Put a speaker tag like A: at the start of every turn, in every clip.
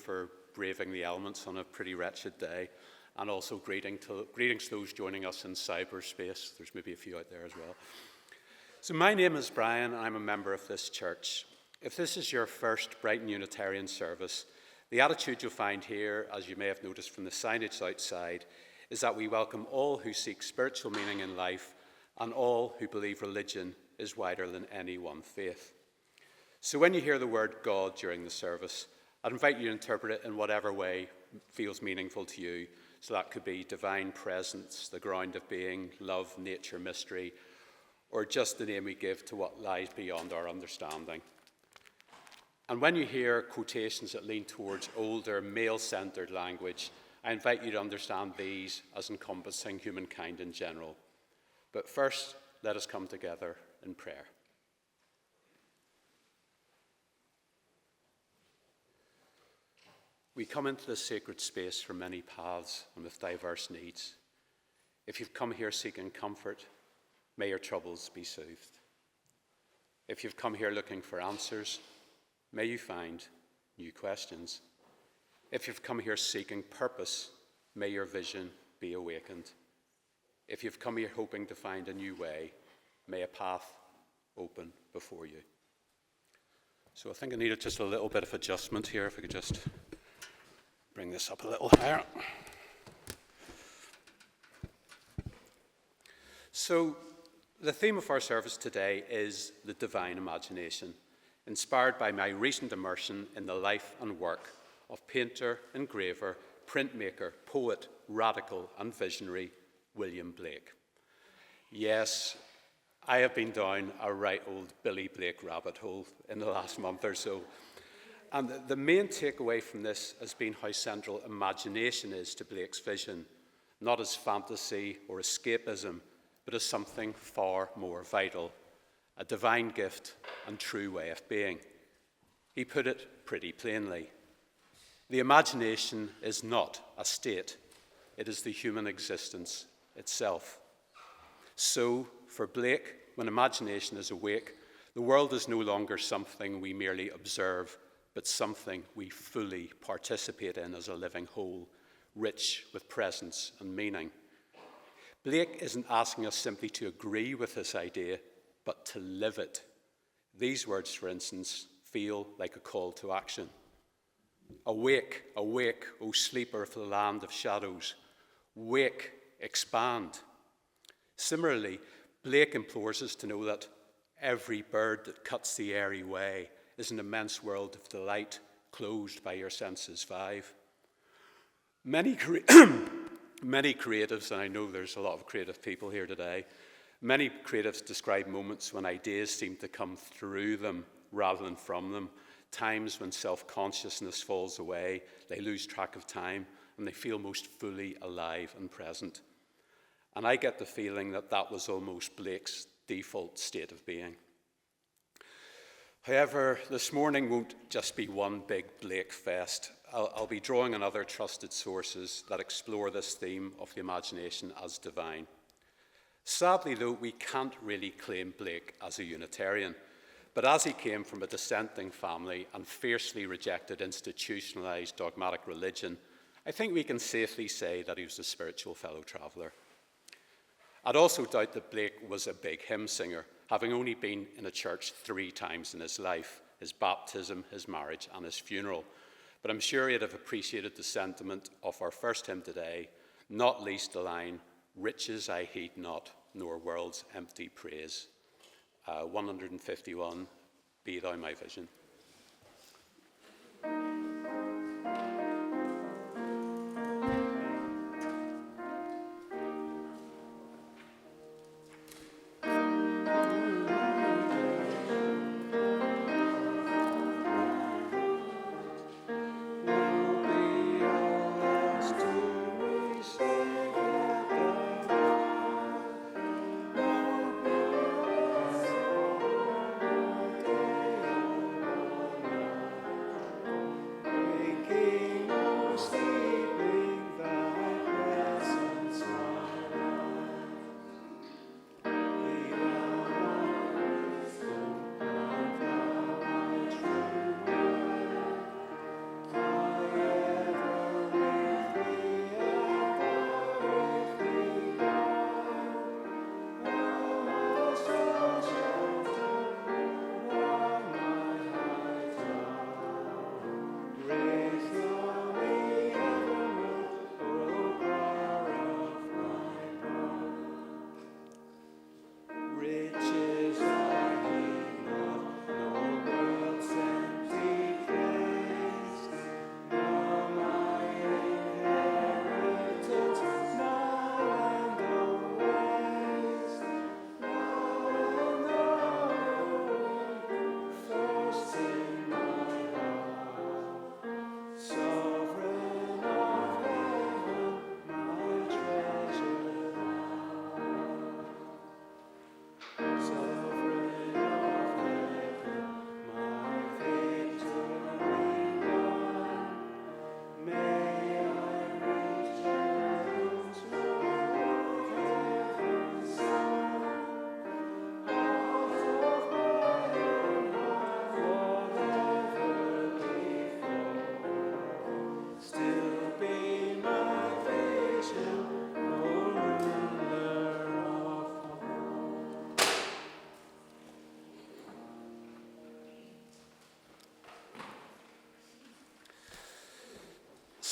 A: for braving the elements on a pretty wretched day, and also greetings to those joining us in cyberspace. There's maybe a few out there as well. So my name is Brian, and I'm a member of this church. If this is your first Brighton Unitarian service, the attitude you'll find here, as you may have noticed from the signage outside, is that we welcome all who seek spiritual meaning in life and all who believe religion is wider than any one faith. So when you hear the word God during the service, I'd invite you to interpret it in whatever way feels meaningful to you. So that could be divine presence, the ground of being, love, nature, mystery, or just the name we give to what lies beyond our understanding. And when you hear quotations that lean towards older, male-centered language, I invite you to understand these as encompassing humankind in general. But first, let us come together in prayer. We come into this sacred space from many paths and with diverse needs. If you've come here seeking comfort, may your troubles be soothed. If you've come here looking for answers, may you find new questions. If you've come here seeking purpose, may your vision be awakened. If you've come here hoping to find a new way, may a path open before you. So I think I needed just a little bit of adjustment here, if I could just bring this up a little higher. So the theme of our service today is the divine imagination, inspired by my recent immersion in the life and work of painter, engraver, printmaker, poet, radical, and visionary William Blake. Yes, I have been down a right old Billy Blake rabbit hole in the last month or so. And the main takeaway from this has been how central imagination is to Blake's vision, not as fantasy or escapism, but as something far more vital, a divine gift and true way of being. He put it pretty plainly. The imagination is not a state, it is the human existence itself. So, for Blake, when imagination is awake, the world is no longer something we merely observe, but something we fully participate in as a living whole, rich with presence and meaning. Blake isn't asking us simply to agree with this idea, but to live it. These words, for instance, feel like a call to action. Awake, awake, O sleeper of the land of shadows. Wake, expand. Similarly, Blake implores us to know that every bird that cuts the airy way is an immense world of delight closed by your senses 5. Many creatives, and I know there's a lot of creative people here today, many creatives describe moments when ideas seem to come through them rather than from them, times when self-consciousness falls away, they lose track of time, and they feel most fully alive and present. And I get the feeling that that was almost Blake's default state of being. However, this morning won't just be one big Blake fest. I'll be drawing on other trusted sources that explore this theme of the imagination as divine. Sadly, though, we can't really claim Blake as a Unitarian. But as he came from a dissenting family and fiercely rejected institutionalized dogmatic religion, I think we can safely say that he was a spiritual fellow traveler. I'd also doubt that Blake was a big hymn singer, having only been in a church 3 times in his life, his baptism, his marriage, and his funeral. But I'm sure he'd have appreciated the sentiment of our first hymn today, not least the line, "Riches I heed not, nor world's empty praise." 151, Be Thou My Vision.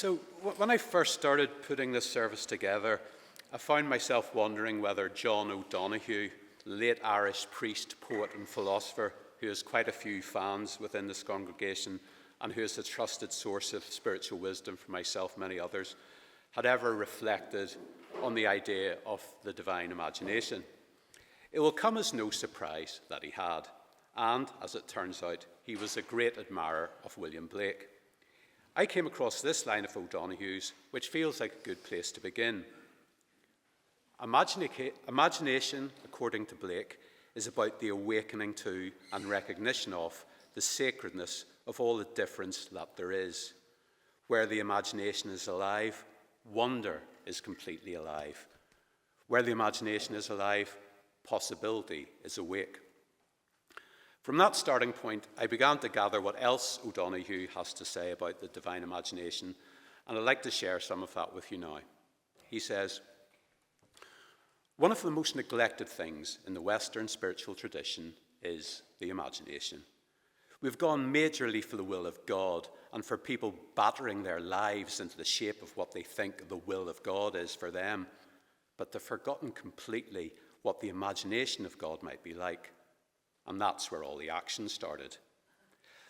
A: When I first started putting this service together, I found myself wondering whether John O'Donoghue, the late Irish priest, poet and philosopher, who has quite a few fans within this congregation and who is a trusted source of spiritual wisdom for myself and many others, had ever reflected on the idea of the divine imagination. It will come as no surprise that he had, and as it turns out, he was a great admirer of William Blake. I came across this line of O'Donoghue's, which feels like a good place to begin. Imagination, according to Blake, is about the awakening to and recognition of the sacredness of all the difference that there is. Where the imagination is alive, wonder is completely alive. Where the imagination is alive, possibility is awake. From that starting point, I began to gather what else O'Donoghue has to say about the divine imagination, and I'd like to share some of that with you now. He says, "One of the most neglected things in the Western spiritual tradition is the imagination. We've gone majorly for the will of God and for people battering their lives into the shape of what they think the will of God is for them, but they've forgotten completely what the imagination of God might be like. And that's where all the action started.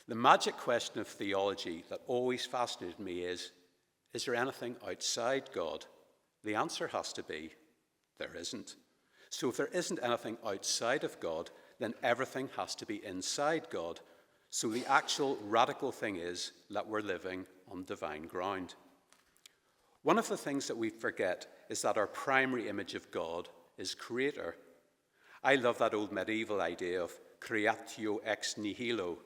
A: The magic question of theology that always fascinated me is there anything outside God? The answer has to be, there isn't. So if there isn't anything outside of God, then everything has to be inside God. So the actual radical thing is that we're living on divine ground. One of the things that we forget is that our primary image of God is creator. I love that old medieval idea of creatio ex nihilo,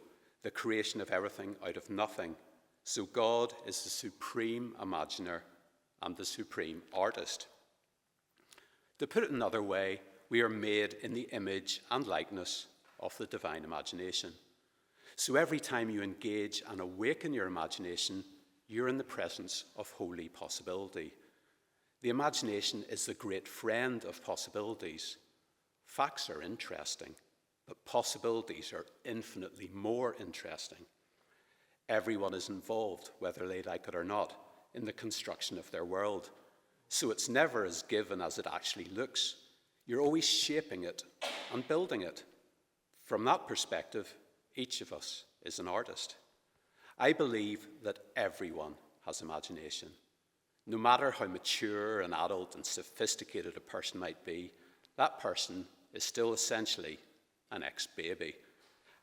A: the creation of everything out of nothing. So God is the supreme imaginer and the supreme artist. To put it another way, we are made in the image and likeness of the divine imagination. So every time you engage and awaken your imagination, you're in the presence of holy possibility. The imagination is the great friend of possibilities. Facts are interesting, but possibilities are infinitely more interesting. Everyone is involved, whether they like it or not, in the construction of their world. So it's never as given as it actually looks. You're always shaping it and building it. From that perspective, each of us is an artist. I believe that everyone has imagination. No matter how mature and adult and sophisticated a person might be, that person is still essentially an ex-baby.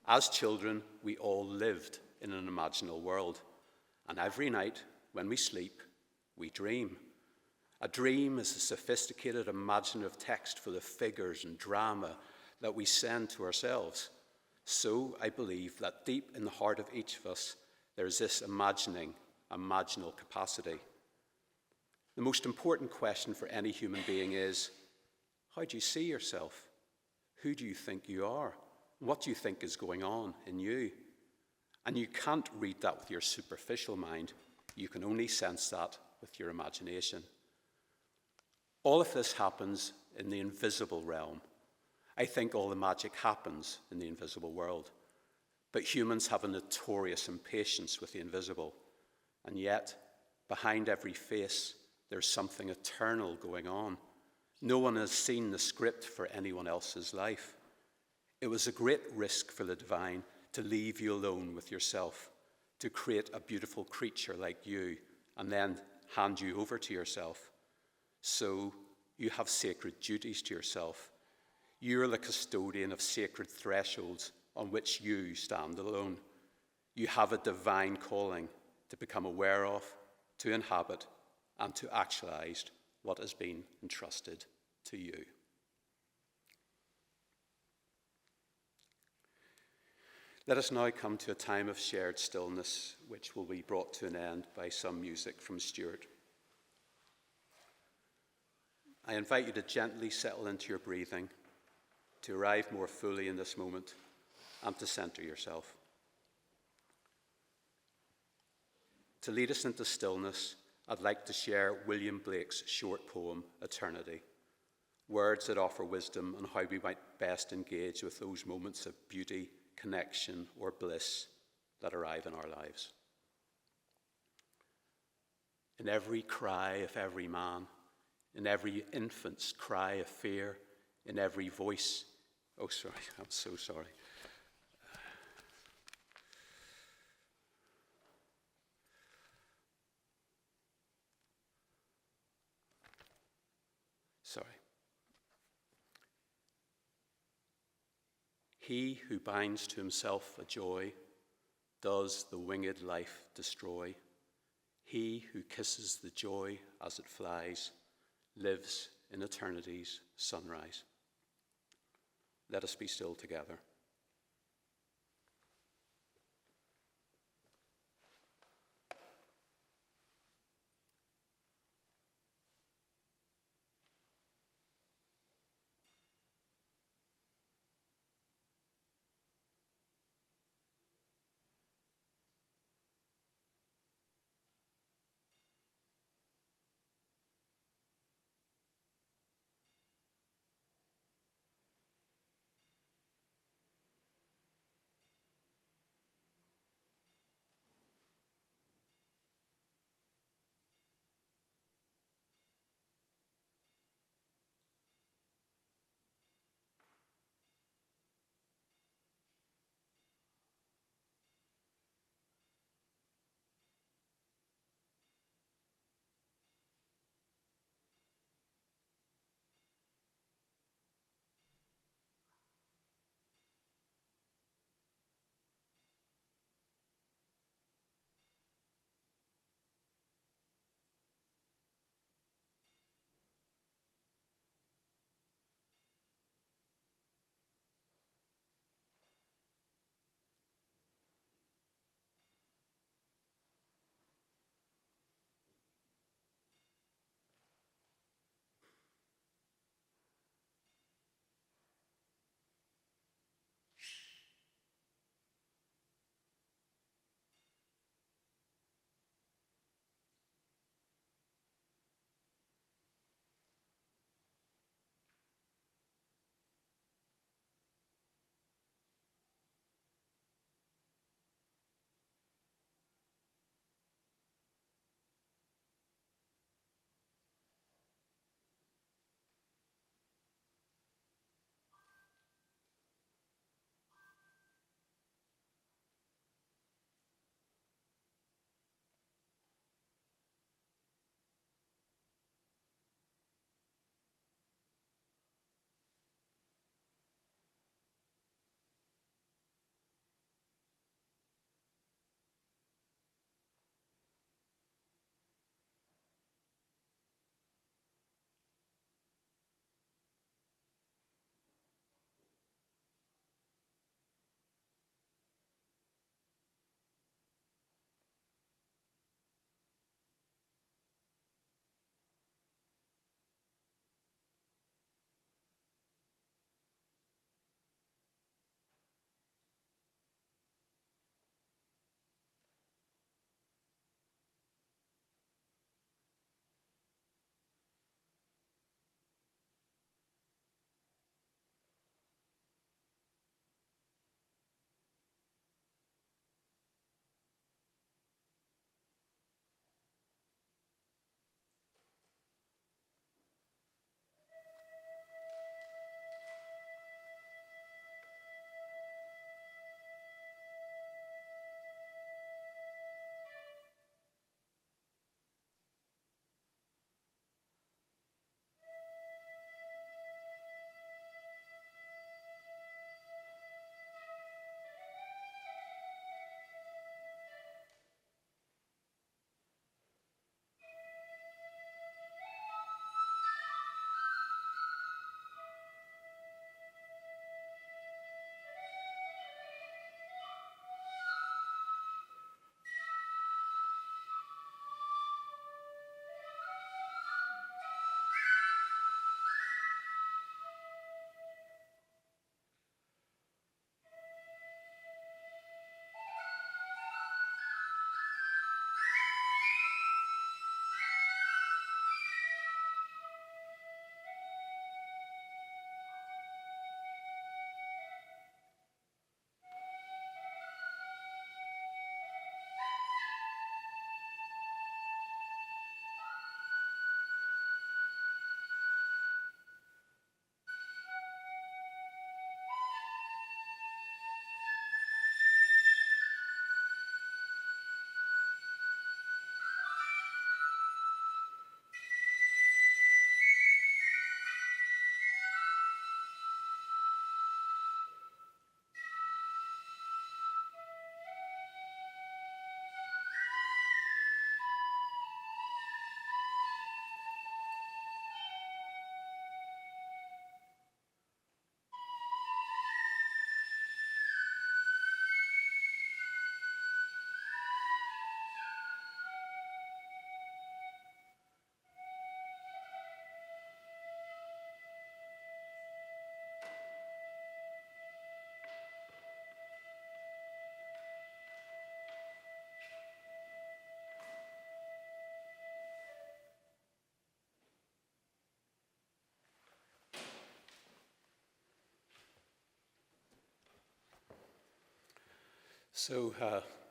A: As children, we all lived in an imaginal world. And every night, when we sleep, we dream. A dream is a sophisticated imaginative text full of figures and drama that we send to ourselves. So I believe that deep in the heart of each of us, there's this imaginal capacity. The most important question for any human being is, how do you see yourself? Who do you think you are? What do you think is going on in you? And you can't read that with your superficial mind. You can only sense that with your imagination. All of this happens in the invisible realm. I think all the magic happens in the invisible world. But humans have a notorious impatience with the invisible. And yet, behind every face, there's something eternal going on. No one has seen the script for anyone else's life. It was a great risk for the divine to leave you alone with yourself, to create a beautiful creature like you, and then hand you over to yourself. So you have sacred duties to yourself. You're the custodian of sacred thresholds on which you stand alone. You have a divine calling to become aware of, to inhabit, and to actualize what has been entrusted to you. Let us now come to a time of shared stillness, which will be brought to an end by some music from Stuart. I invite you to gently settle into your breathing, to arrive more fully in this moment, and to center yourself. To lead us into stillness, I'd like to share William Blake's short poem, Eternity, words that offer wisdom on how we might best engage with those moments of beauty, connection, or bliss that arrive in our lives. in every cry of every man, in every infant's cry of fear, in every voice. Oh, sorry, I'm so sorry. Sorry. He who binds to himself a joy does the winged life destroy. He who kisses the joy as it flies lives in eternity's sunrise. Let us be still together.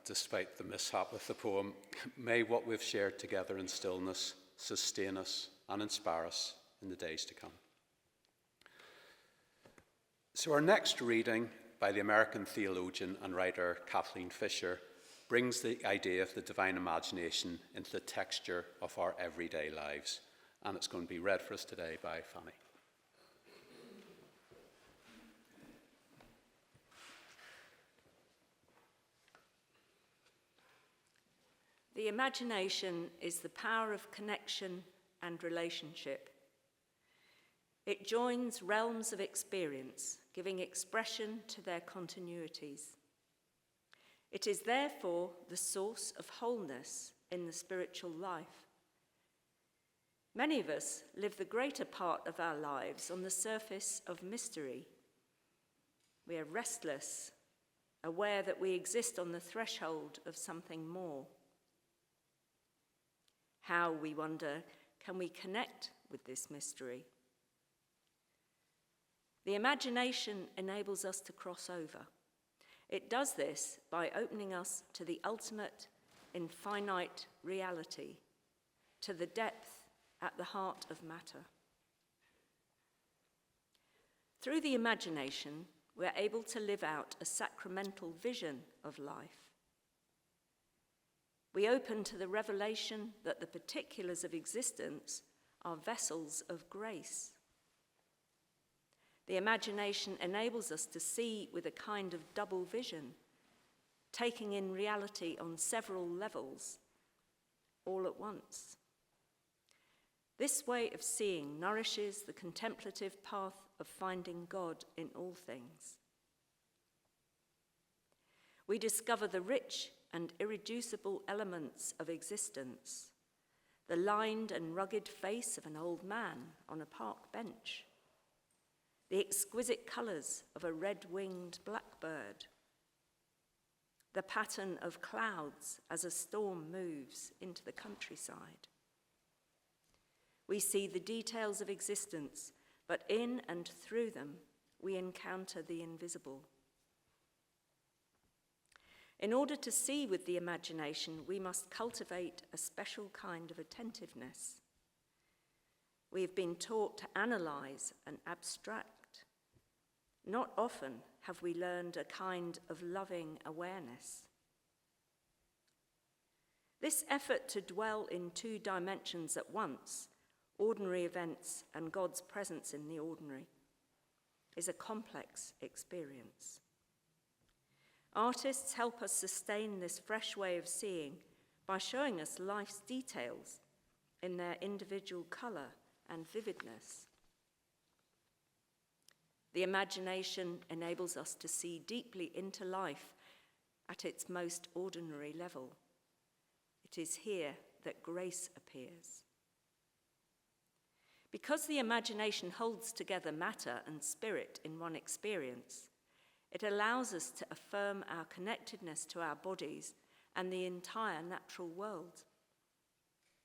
A: Despite the mishap with the poem, may what we've shared together in stillness sustain us and inspire us in the days to come. So our next reading by the American theologian and writer Kathleen Fisher brings the idea of the divine imagination into the texture of our everyday lives. And it's going to be read for us today by Fanny.
B: The imagination is the power of connection and relationship. It joins realms of experience, giving expression to their continuities. It is therefore the source of wholeness in the spiritual life. Many of us live the greater part of our lives on the surface of mystery. We are restless, aware that we exist on the threshold of something more. How, we wonder, can we connect with this mystery? The imagination enables us to cross over. It does this by opening us to the ultimate, infinite reality, to the depth at the heart of matter. Through the imagination, we're able to live out a sacramental vision of life. We open to the revelation that the particulars of existence are vessels of grace. The imagination enables us to see with a kind of double vision, taking in reality on several levels, all at once. This way of seeing nourishes the contemplative path of finding God in all things. We discover the rich and irreducible elements of existence, the lined and rugged face of an old man on a park bench, the exquisite colours of a red-winged blackbird, the pattern of clouds as a storm moves into the countryside. We see the details of existence, but in and through them, we encounter the invisible. In order to see with the imagination, we must cultivate a special kind of attentiveness. We have been taught to analyze and abstract. Not often have we learned a kind of loving awareness. This effort to dwell in two dimensions at once, ordinary events and God's presence in the ordinary, is a complex experience. Artists help us sustain this fresh way of seeing by showing us life's details in their individual colour and vividness. The imagination enables us to see deeply into life at its most ordinary level. It is here that grace appears. Because the imagination holds together matter and spirit in one experience, it allows us to affirm our connectedness to our bodies and the entire natural world.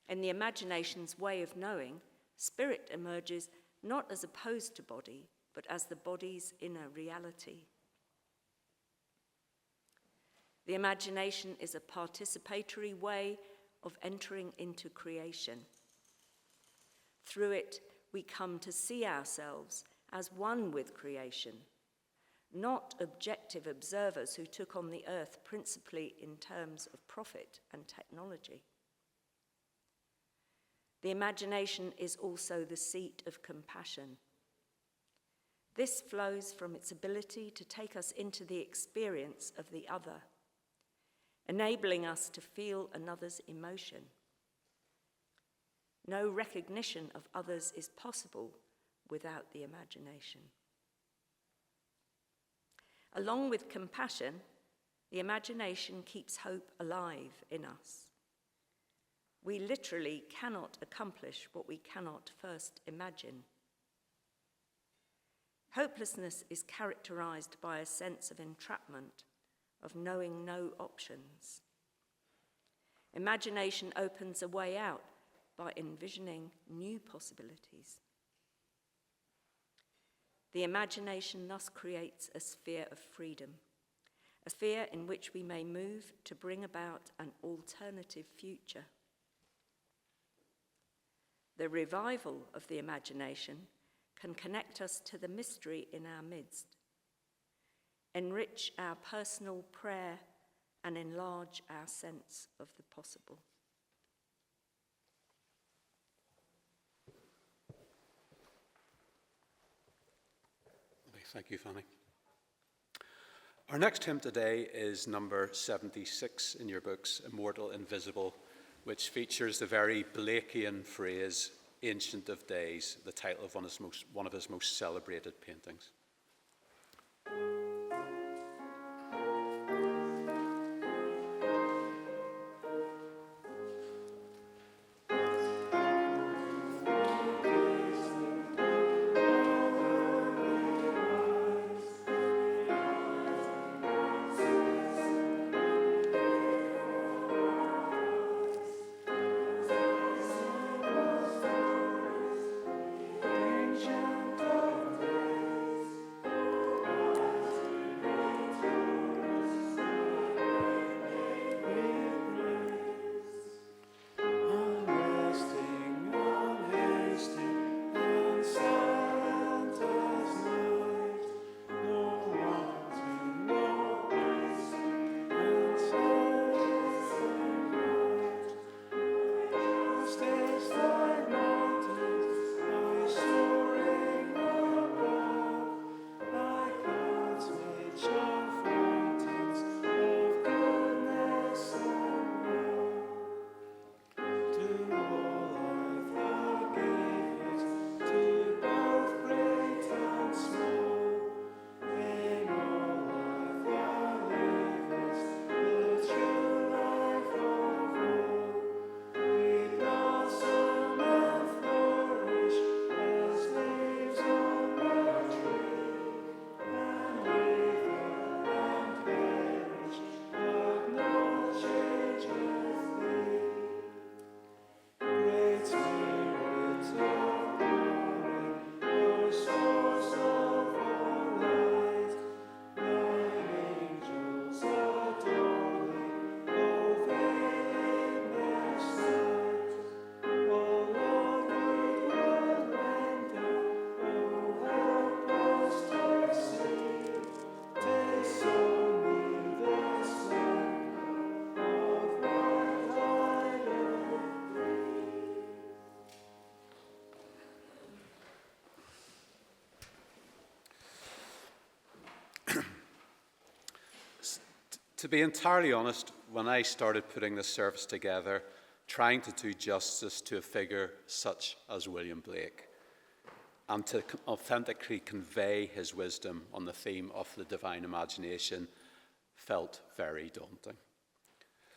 B: In the imagination's way of knowing, spirit emerges not as opposed to body, but as the body's inner reality. The imagination is a participatory way of entering into creation. Through it, we come to see ourselves as one with creation, not objective observers who took on the earth principally in terms of profit and technology. The imagination is also the seat of compassion. This flows from its ability to take us into the experience of the other, enabling us to feel another's emotion. No recognition of others is possible without the imagination. Along with compassion, the imagination keeps hope alive in us. We literally cannot accomplish what we cannot first imagine. Hopelessness is characterized by a sense of entrapment, of knowing no options. Imagination opens a way out by envisioning new possibilities. The imagination thus creates a sphere of freedom, a sphere in which we may move to bring about an alternative future. The revival of the imagination can connect us to the mystery in our midst, enrich our personal prayer, and enlarge our sense of the possible.
A: Thank you, Fanny. Our next hymn today is number 76 in your books, Immortal Invisible, which features the very Blakean phrase, Ancient of Days, the title of one of his most celebrated paintings. To be entirely honest, when I started putting this service together, trying to do justice to a figure such as William Blake, and to authentically convey his wisdom on the theme of the divine imagination, felt very daunting.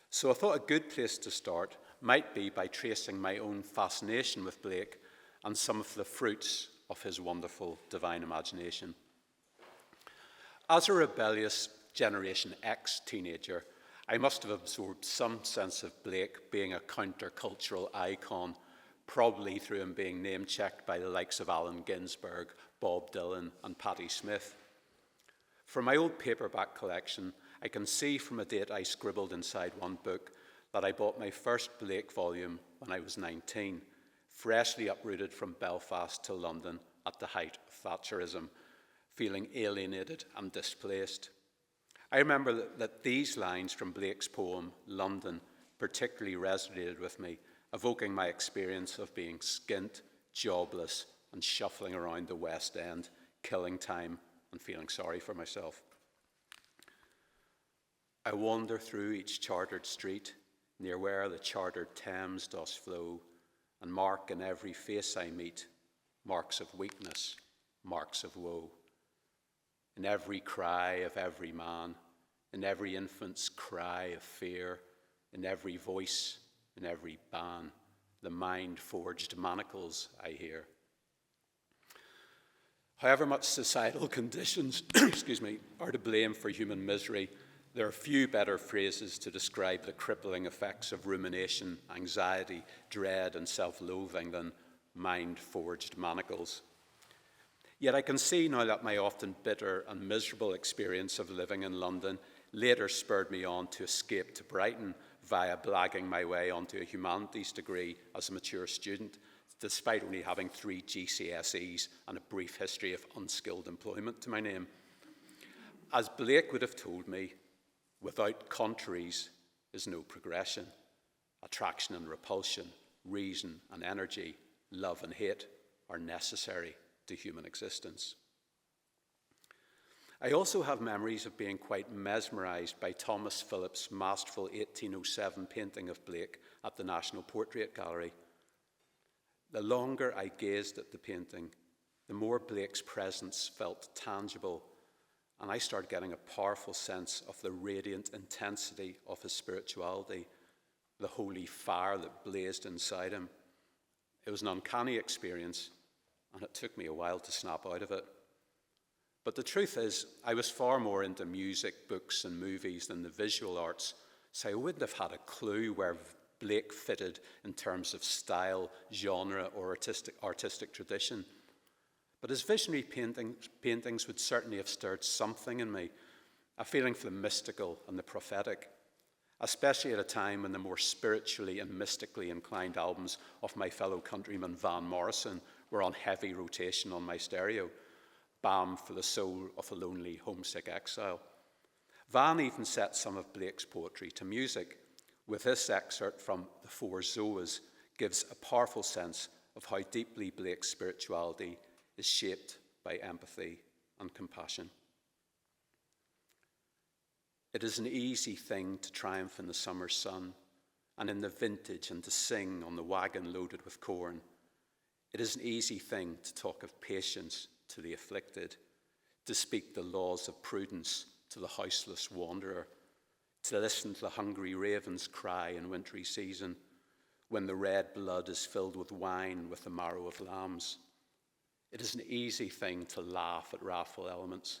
A: So I thought a good place to start might be by tracing my own fascination with Blake and some of the fruits of his wonderful divine imagination. As a rebellious Generation X teenager, I must have absorbed some sense of Blake being a countercultural icon, probably through him being name-checked by the likes of Allen Ginsberg, Bob Dylan, and Patti Smith. From my old paperback collection, I can see from a date I scribbled inside one book that I bought my first Blake volume when I was 19, freshly uprooted from Belfast to London at the height of Thatcherism, feeling alienated and displaced. I remember that these lines from Blake's poem, London, particularly resonated with me, evoking my experience of being skint, jobless, and shuffling around the West End, killing time and feeling sorry for myself. I wander through each chartered street, near where the chartered Thames does flow, and mark in every face I meet marks of weakness, marks of woe. In every cry of every man, in every infant's cry of fear, in every voice, in every ban, the mind-forged manacles I hear. However much societal conditions are to blame for human misery, there are few better phrases to describe the crippling effects of rumination, anxiety, dread, and self-loathing than mind-forged manacles. Yet I can see now that my often bitter and miserable experience of living in London later spurred me on to escape to Brighton via blagging my way onto a humanities degree as a mature student, despite only having 3 GCSEs and a brief history of unskilled employment to my name. As Blake would have told me, without contraries is no progression. Attraction and repulsion, reason and energy, love and hate are necessary to human existence. I also have memories of being quite mesmerised by Thomas Phillips' masterful 1807 painting of Blake at the National Portrait Gallery. The longer I gazed at the painting, the more Blake's presence felt tangible, and I started getting a powerful sense of the radiant intensity of his spirituality, the holy fire that blazed inside him. It was an uncanny experience, and it took me a while to snap out of it. But the truth is, I was far more into music, books, and movies than the visual arts, so I wouldn't have had a clue where Blake fitted in terms of style, genre, or artistic tradition. But his visionary paintings would certainly have stirred something in me, a feeling for the mystical and the prophetic, especially at a time when the more spiritually and mystically inclined albums of my fellow countryman Van Morrison were on heavy rotation on my stereo. Balm for the soul of a lonely, homesick exile. Van even set some of Blake's poetry to music, with this excerpt from The Four Zoas gives a powerful sense of how deeply Blake's spirituality is shaped by empathy and compassion. It is an easy thing to triumph in the summer sun and in the vintage and to sing on the wagon loaded with corn. It is an easy thing to talk of patience to the afflicted, to speak the laws of prudence to the houseless wanderer, to listen to the hungry ravens cry in wintry season, when the red blood is filled with wine with the marrow of lambs. It is an easy thing to laugh at wrathful elements,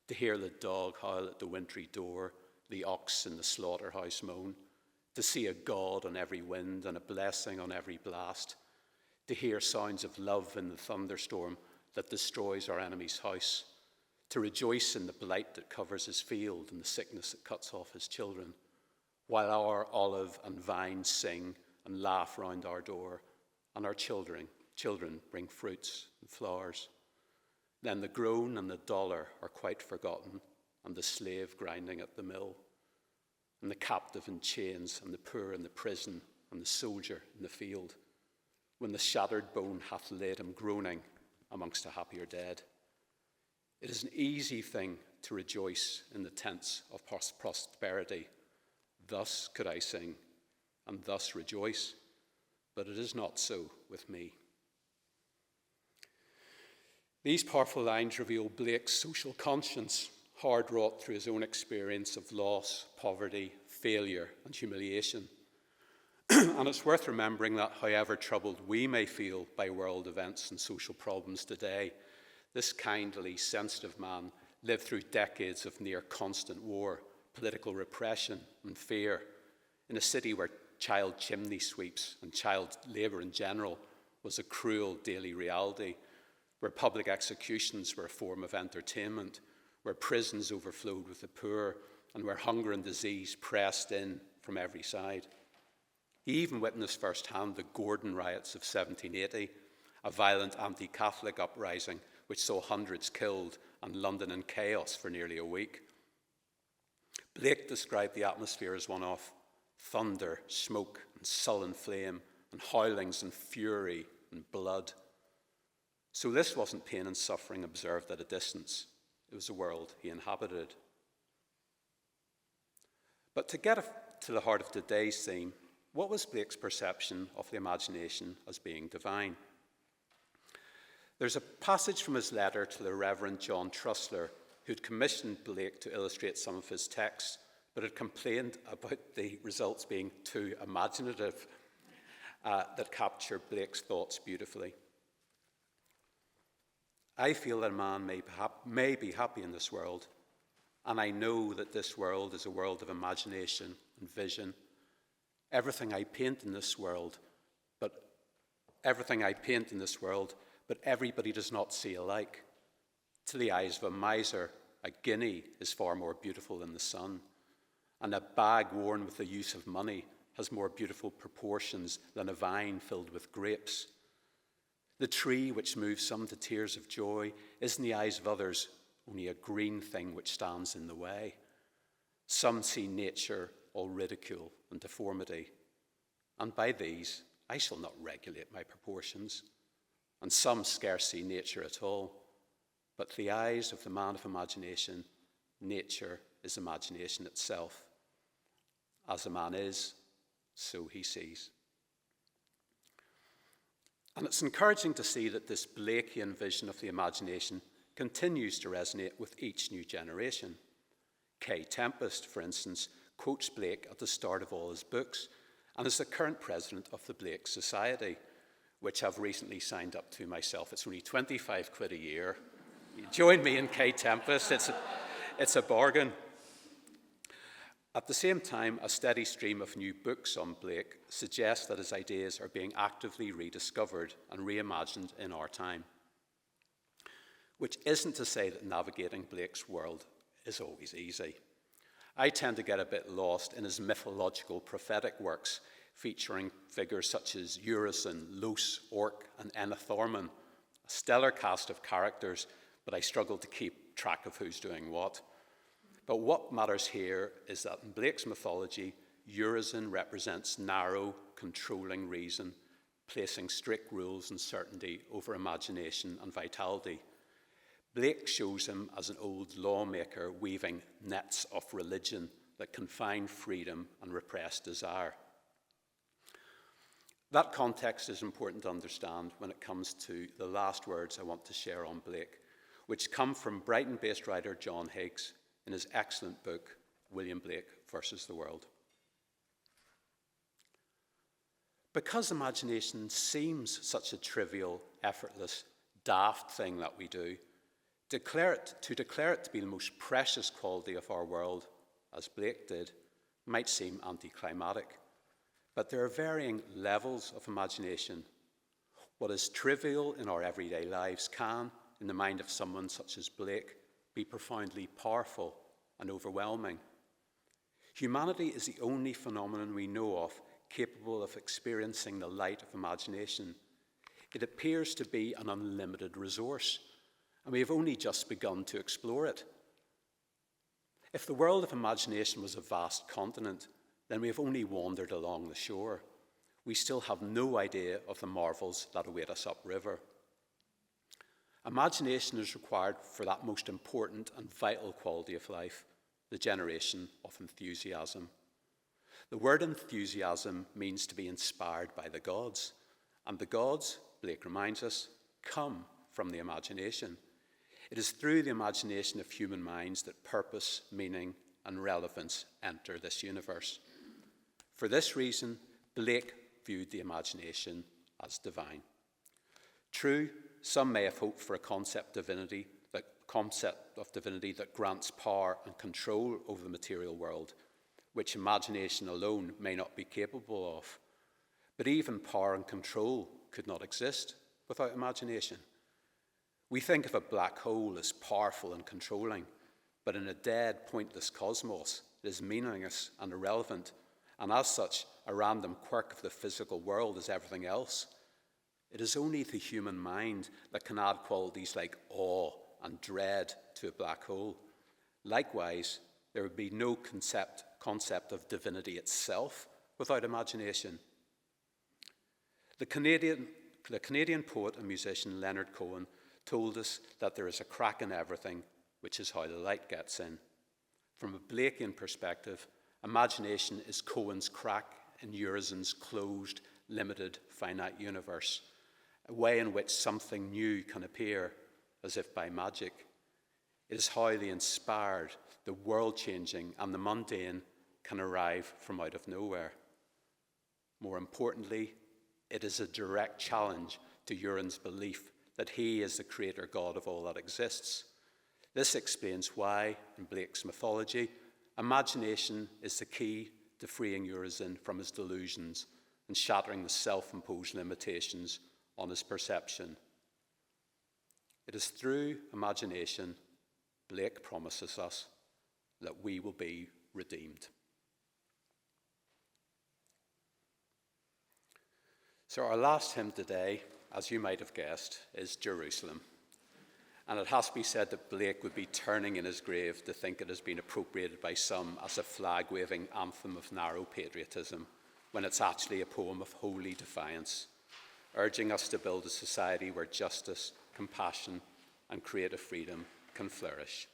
A: to hear the dog howl at the wintry door, the ox in the slaughterhouse moan, to see a God on every wind and a blessing on every blast, to hear sounds of love in the thunderstorm that destroys our enemy's house, to rejoice in the blight that covers his field and the sickness that cuts off his children, while our olive and vine sing and laugh round our door, and our children bring fruits and flowers. Then the groan and the dollar are quite forgotten, and the slave grinding at the mill, and the captive in chains, and the poor in the prison, and the soldier in the field, when the shattered bone hath laid him groaning amongst a happier dead. It is an easy thing to rejoice in the tents of prosperity. Thus could I sing, and thus rejoice, but it is not so with me. These powerful lines reveal Blake's social conscience, hard wrought through his own experience of loss, poverty, failure, and humiliation. And it's worth remembering that however troubled we may feel by world events and social problems today, this kindly, sensitive man lived through decades of near constant war, political repression, and fear in a city where child chimney sweeps and child labour in general was a cruel daily reality, where public executions were a form of entertainment, where prisons overflowed with the poor, and where hunger and disease pressed in from every side. He even witnessed firsthand the Gordon riots of 1780, a violent anti-Catholic uprising which saw hundreds killed and London in chaos for nearly a week. Blake described the atmosphere as one of thunder, smoke, and sullen flame, and howlings and fury and blood. So this wasn't pain and suffering observed at a distance. It was a world he inhabited. But to get to the heart of today's theme, what was Blake's perception of the imagination as being divine? There's a passage from his letter to the Reverend John Trussler, who'd commissioned Blake to illustrate some of his texts, but had complained about the results being too imaginative, that capture Blake's thoughts beautifully. I feel that a man may be happy in this world, and I know that this world is a world of imagination and vision. Everything I paint in this world, but everybody does not see alike. To the eyes of a miser, a guinea is far more beautiful than the sun. and a bag worn with the use of money has more beautiful proportions than a vine filled with grapes. The tree which moves some to tears of joy is in the eyes of others only a green thing which stands in the way. Some see nature all ridicule and deformity, and by these I shall not regulate my proportions. And some scarce see nature at all, but to the eyes of the man of imagination, nature is imagination itself. As a man is, so he sees. And it's encouraging to see that this Blakean vision of the imagination continues to resonate with each new generation. Kay Tempest, for instance, quotes Blake at the start of all his books and is the current president of the Blake Society, which I've recently signed up to myself. It's only 25 quid a year. You join me in Kay Tempest. It's a bargain. At the same time, a steady stream of new books on Blake suggests that his ideas are being actively rediscovered and reimagined in our time. Which isn't to say that navigating Blake's world is always easy. I tend to get a bit lost in his mythological prophetic works, featuring figures such as Urizen, Los, Orc, and Enitharmon, a stellar cast of characters, but I struggle to keep track of who's doing what. But what matters here is that in Blake's mythology, Urizen represents narrow, controlling reason, placing strict rules and certainty over imagination and vitality. Blake shows him as an old lawmaker weaving nets of religion that confine freedom and repress desire. That context is important to understand when it comes to the last words I want to share on Blake, which come from Brighton-based writer John Higgs in his excellent book, William Blake versus the World. Because imagination seems such a trivial, effortless, daft thing that we do, to declare it to be the most precious quality of our world, as Blake did, might seem anticlimactic. But there are varying levels of imagination. What is trivial in our everyday lives can, in the mind of someone such as Blake, be profoundly powerful and overwhelming. Humanity is the only phenomenon we know of capable of experiencing the light of imagination. It appears to be an unlimited resource, and we have only just begun to explore it. If the world of imagination was a vast continent, then we have only wandered along the shore. We still have no idea of the marvels that await us upriver. Imagination is required for that most important and vital quality of life, the generation of enthusiasm. The word enthusiasm means to be inspired by the gods, and the gods, Blake reminds us, come from the imagination. It is through the imagination of human minds that purpose, meaning, and relevance enter this universe. For this reason, Blake viewed the imagination as divine. True, some may have hoped for a concept of divinity that grants power and control over the material world, which imagination alone may not be capable of. But even power and control could not exist without imagination. We think of a black hole as powerful and controlling, but in a dead, pointless cosmos, it is meaningless and irrelevant, and as such, a random quirk of the physical world as everything else. It is only the human mind that can add qualities like awe and dread to a black hole. Likewise, there would be no concept of divinity itself without imagination. The Canadian poet and musician Leonard Cohen told us that there is a crack in everything, which is how the light gets in. From a Blakean perspective, imagination is Cohen's crack in Urizen's closed, limited, finite universe, a way in which something new can appear as if by magic. It is how the inspired, the world-changing, and the mundane can arrive from out of nowhere. More importantly, it is a direct challenge to Urizen's belief that he is the creator God of all that exists. This explains why, in Blake's mythology, imagination is the key to freeing Urizen from his delusions and shattering the self-imposed limitations on his perception. It is through imagination Blake promises us that we will be redeemed. So our last hymn today, as you might have guessed, is Jerusalem. And it has to be said that Blake would be turning in his grave to think it has been appropriated by some as a flag-waving anthem of narrow patriotism, when it's actually a poem of holy defiance, urging us to build a society where justice, compassion, and creative freedom can flourish.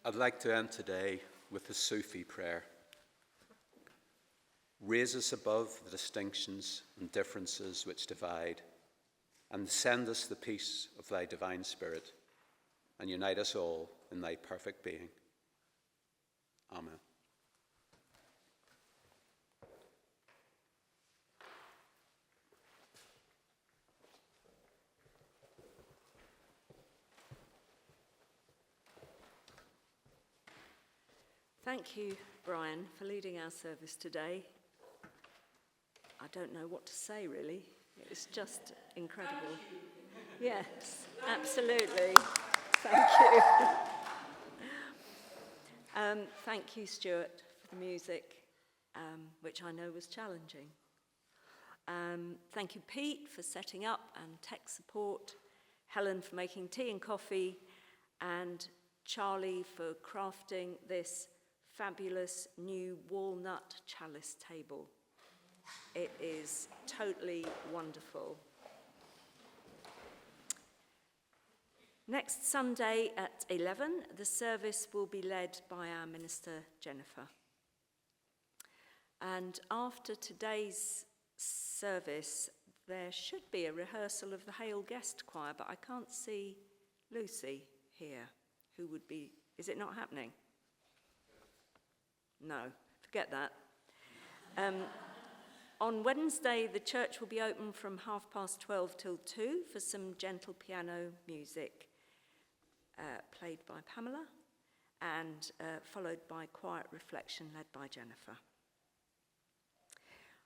A: I'd like to end today with a Sufi prayer. Raise us above the distinctions and differences which divide, and send us the peace of thy divine Spirit, and unite us all in thy perfect being. Amen.
B: Thank you, Brian, for leading our service today. I don't know what to say, really. It's just incredible. Yes, absolutely. Thank you. Thank you, Stuart, for the music, which I know was challenging. Thank you, Pete, for setting up and tech support, Helen for making tea and coffee, and Charlie for crafting this fabulous new walnut chalice table. It is totally wonderful. Next Sunday at 11, the service will be led by our minister, Jennifer. And after today's service, there should be a rehearsal of the Hale Guest Choir, but I can't see Lucy here, who would be... Is it not happening? No, forget that. On Wednesday, the church will be open from 12:30 till 2 for some gentle piano music played by Pamela and followed by quiet reflection led by Jennifer.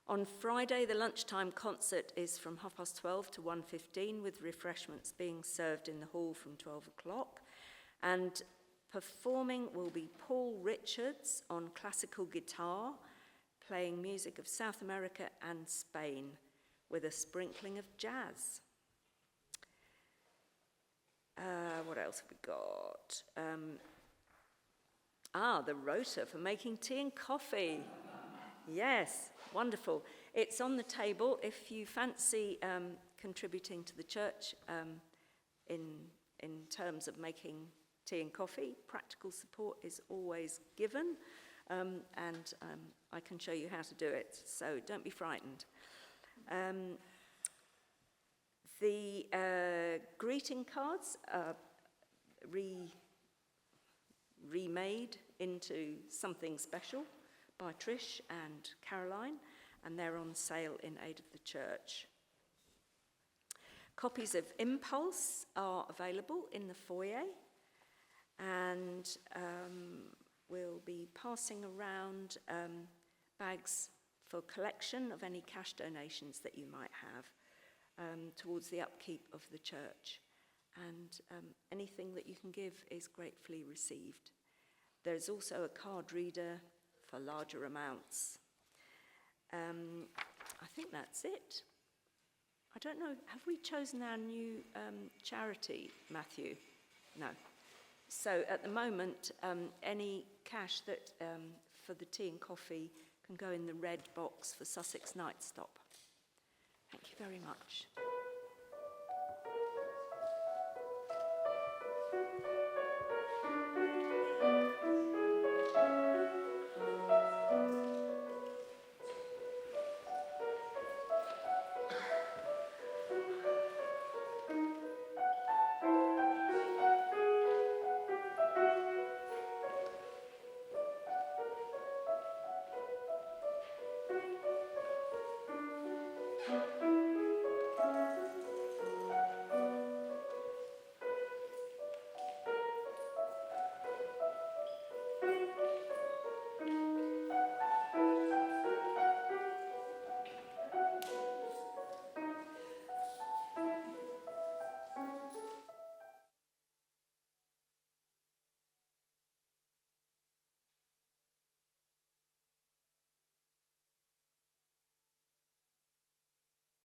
B: On Friday, the lunchtime concert is from 12:30 to 1:15, with refreshments being served in the hall from 12 o'clock. And performing will be Paul Richards on classical guitar, playing music of South America and Spain, with a sprinkling of jazz. What else have we got? The rota for making tea and coffee. Yes, wonderful. It's on the table if you fancy contributing to the church in terms of making tea and coffee. Practical support is always given, and I can show you how to do it, so don't be frightened. The greeting cards are remade into something special by Trish and Caroline, and they're on sale in aid of the church. Copies of Impulse are available in the foyer, and we'll be passing around bags for collection of any cash donations that you might have towards the upkeep of the church. And anything that you can give is gratefully received. There's also a card reader for larger amounts. I think that's it. I don't know, have we chosen our new charity, Matthew? No. So at the moment, any cash that for the tea and coffee can go in the red box for Sussex Night Stop. Thank you very much.